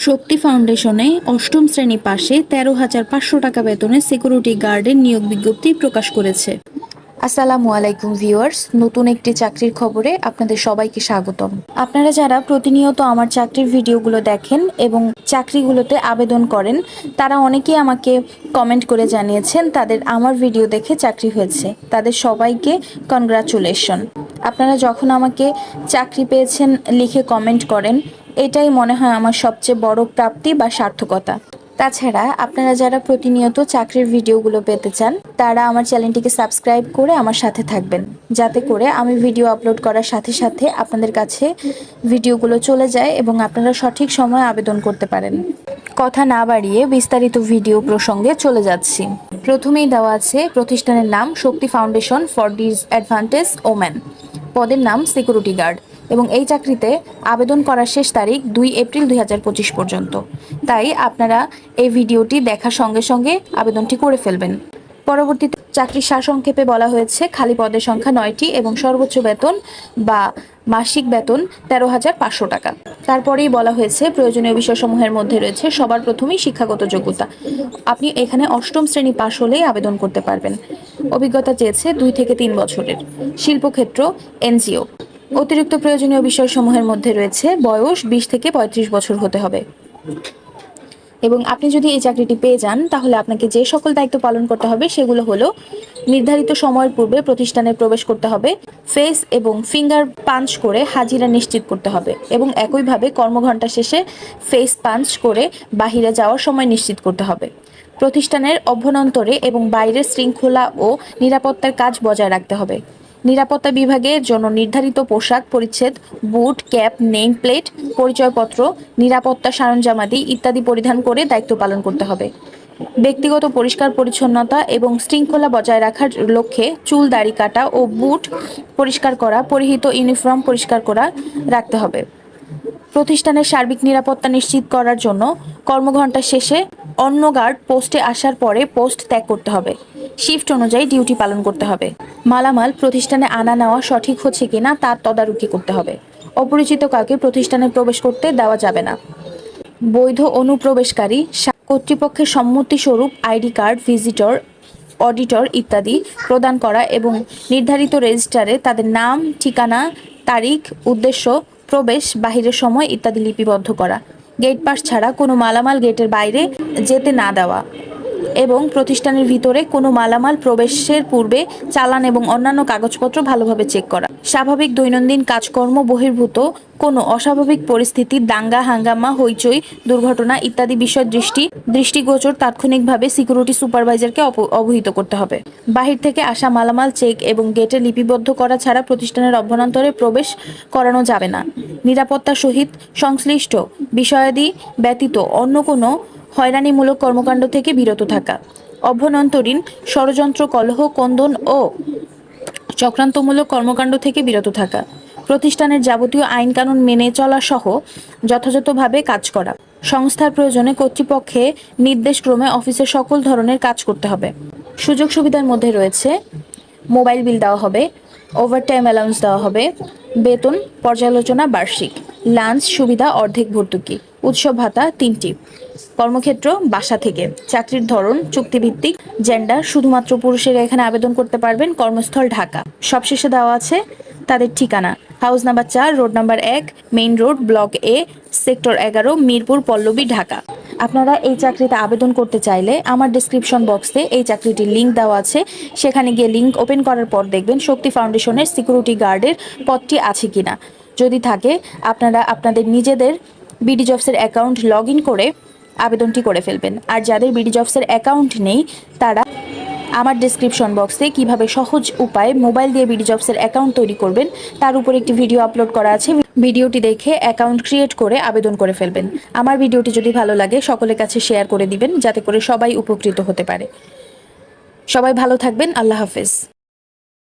শক্তি ফাউন্ডেশনে অষ্টম শ্রেণী পাশে ১৩,৫০০ টাকা বেতনে সিকিউরিটি গার্ডের নিয়োগ বিজ্ঞপ্তি প্রকাশ করেছে। আসসালামু আলাইকুম ভিউয়ার্স, নতুন একটি চাকরির খবরে আপনাদের সবাইকে স্বাগতম। আপনারা যারা প্রতিনিয়ত আমার চাকরির ভিডিওগুলো দেখেন এবং চাকরিগুলোতে আবেদন করেন, তারা অনেকেই আমাকে কমেন্ট করে জানিয়েছেন তাদের আমার ভিডিও দেখে চাকরি হয়েছে। তাদের সবাইকে কনগ্রাচুলেশন। আপনারা যখন আমাকে চাকরি পেয়েছেন লিখে কমেন্ট করেন, এটাই মনে হয় আমার সবচেয়ে বড় প্রাপ্তি বা সার্থকতা। তাছাড়া আপনারা যারা প্রতিনিয়ত চাকরির ভিডিওগুলো পেতে চান, তারা আমার চ্যানেলটিকে সাবস্ক্রাইব করে আমার সাথে থাকবেন, যাতে করে আমি ভিডিও আপলোড করার সাথে সাথে আপনাদের কাছে ভিডিওগুলো চলে যায় এবং আপনারা সঠিক সময়ে আবেদন করতে পারেন। কথা না বাড়িয়ে বিস্তারিত ভিডিও প্রসঙ্গে চলে যাচ্ছি। প্রথমেই দেওয়া আছে প্রতিষ্ঠানের নাম শক্তি ফাউন্ডেশন ফর ডিসঅ্যাডভান্টেজ ওমেন, পদের নাম সিকিউরিটি গার্ড এবং এই চাকরিতে আবেদন করার শেষ তারিখ ২ এপ্রিল ২০২৫ পর্যন্ত। তাই আপনারা এই ভিডিওটি দেখার সঙ্গে সঙ্গে আবেদনটি করে ফেলবেন। পরবর্তীতে চাকরির সারসংক্ষেপে বলা হয়েছে খালি পদের সংখ্যা ৯টি এবং সর্বোচ্চ বেতন বা মাসিক বেতন ১৩,৫০০ টাকা। তারপরেই বলা হয়েছে প্রয়োজনীয় বিষয়সমূহের মধ্যে রয়েছে সবার প্রথমেই শিক্ষাগত যোগ্যতা। আপনি এখানে অষ্টম শ্রেণী পাশ হলেই আবেদন করতে পারবেন। অভিজ্ঞতা চেয়েছে ২ থেকে ৩ বছরের। শিল্পক্ষেত্র, এনজিও। অতিরিক্ত প্রয়োজনীয় বিষয়সমূহের মধ্যে রয়েছে বয়স ২০ থেকে ৩৫ বছর হতে হবে এবং আপনি যদি এই চাকরিটি পেয়ে যান তাহলে আপনাকে যে সকল দায়িত্ব পালন করতে হবে সেগুলো হলো নির্ধারিত সময়ের পূর্বে প্রতিষ্ঠানে প্রবেশ করতে হবে, ফেস এবং ফিঙ্গার পাঞ্চ করে হাজিরা নিশ্চিত করতে হবে এবং একইভাবে কর্মঘণ্টা শেষে ফেস পাঞ্চ করে বাহিরে যাওয়ার সময় নিশ্চিত করতে হবে। প্রতিষ্ঠানের অভ্যন্তরে এবং বাইরের শৃঙ্খলা ও নিরাপত্তার কাজ বজায় রাখতে হবে। নিরাপত্তা বিভাগের জন্য নির্ধারিত পোশাক পরিচ্ছদ, বুট, ক্যাপ, নেম প্লেট, পরিচয়পত্র, নিরাপত্তা সরঞ্জামাদি ইত্যাদি পরিধান করে দায়িত্ব পালন করতে হবে। ব্যক্তিগত পরিষ্কার পরিচ্ছন্নতা এবং শৃঙ্খলা বজায় রাখার লক্ষ্যে চুল দাড়ি কাটা ও বুট পরিষ্কার করা, পরিহিত ইউনিফর্ম পরিষ্কার করা রাখতে হবে। প্রতিষ্ঠানের সার্বিক নিরাপত্তা নিশ্চিত করার জন্য কর্মঘণ্টা শেষে অন্য গার্ড পোস্টে আসার পরে পোস্ট ত্যাগ করতে হবে। শিফট অনুযায়ী ডিউটি পালন করতে হবে। মালামাল প্রতিষ্ঠানে আনা নেওয়া সঠিক হচ্ছে কিনা তার তদারকি করতে হবে। অপরিচিত কাউকে প্রতিষ্ঠানে প্রবেশ করতে দেওয়া যাবে না। বৈধ অনুপ্রবেশকারী কর্তৃপক্ষের সম্মতিস্বরূপ আইডি কার্ড, ভিজিটর, অডিটর ইত্যাদি প্রদান করা এবং নির্ধারিত রেজিস্টারে তাদের নাম, ঠিকানা, তারিখ, উদ্দেশ্য, প্রবেশ, বাহিরের সময় ইত্যাদি লিপিবদ্ধ করা। গেট পাস ছাড়া কোনো মালামাল গেটের বাইরে যেতে না দেওয়া এবং প্রতিষ্ঠানের ভিতরে কোনো মালামাল প্রবেশের পূর্বে চালান এবং অন্যান্য কাগজপত্র ভালোভাবে চেক করা। স্বাভাবিক দৈনন্দিন কাজকর্ম বহির্ভূত কোনো অস্বাভাবিক পরিস্থিতি, দাঙ্গা হাঙ্গামা, হইচই, দুর্ঘটনা ইত্যাদি বিষয় দৃষ্টিগোচর তাৎক্ষণিকভাবে সিকিউরিটি সুপারভাইজারকে অবহিত করতে হবে। বাহির থেকে আসা মালামাল চেক এবং গেটে লিপিবদ্ধ করা ছাড়া প্রতিষ্ঠানের অভ্যন্তরে প্রবেশ করানো যাবে না। নিরাপত্তার সহিত সংশ্লিষ্ট বিষয়াদি ব্যতীত অন্য কোনো হয়রানিমূলক কর্মকাণ্ড থেকে বিরত থাকা। অভ্যন্তরীণ ষড়যন্ত্র, কলহ, কন্দন ও চক্রান্তমূলক কর্মকাণ্ড থেকে বিরত থাকা। প্রতিষ্ঠানের যাবতীয় আইনকানুন মেনে চলা সহ যথাযথভাবে কাজ করা। সংস্থার প্রয়োজনে কর্তৃপক্ষে নির্দেশক্রমে অফিসের সকল ধরনের কাজ করতে হবে। সুযোগ সুবিধার মধ্যে রয়েছে মোবাইল বিল দেওয়া হবে, ওভারটাইম অ্যালাউন্স দেওয়া হবে, বেতন পর্যালোচনা বার্ষিক, লাঞ্চ সুবিধা অর্ধেক ভর্তুকি, উৎসব ভাতা ৩টি। কর্মক্ষেত্র বাসা থেকে। চাকরির ধরন চুক্তিভিত্তিক। জেন্ডার শুধুমাত্র পুরুষেরা এখানে আবেদন করতে পারবেন। কর্মস্থল ঢাকা। সবশেষে দেওয়া আছে তাদের ঠিকানা, house number ৪, road number ১, main road, block A, sector ১১, Mirpur, Pallabi, Dhaka. আপনারা এই চাকরিতে আবেদন করতে চাইলে আমার ডেসক্রিপশন বক্সে এই চাকরিটির লিঙ্ক দেওয়া আছে, সেখানে গিয়ে লিঙ্ক ওপেন করার পর দেখবেন শক্তি ফাউন্ডেশনের সিকিউরিটি গার্ডের পদটি আছে কিনা। যদি থাকে আপনারা আপনাদের নিজেদের বিডি জবসের অ্যাকাউন্ট লগ ইন করে আবেদনটি করে ফেলবেন। আর যাদের বিডি জবসের অ্যাকাউন্ট নেই তারা আমার ডেসক্রিপশন বক্সে কিভাবে সহজ উপায়ে মোবাইল দিয়ে বিডি জবসের অ্যাকাউন্ট তৈরি করবেন তার উপর একটি ভিডিও আপলোড করা আছে। ভিডিওটি দেখে অ্যাকাউন্ট ক্রিয়েট করে আবেদন করে ফেলবেন। আমার ভিডিওটি যদি ভালো লাগে সকলের কাছে শেয়ার করে দিবেন, যাতে করে সবাই উপকৃত হতে পারে। সবাই ভালো থাকবেন। আল্লাহ হাফেজ।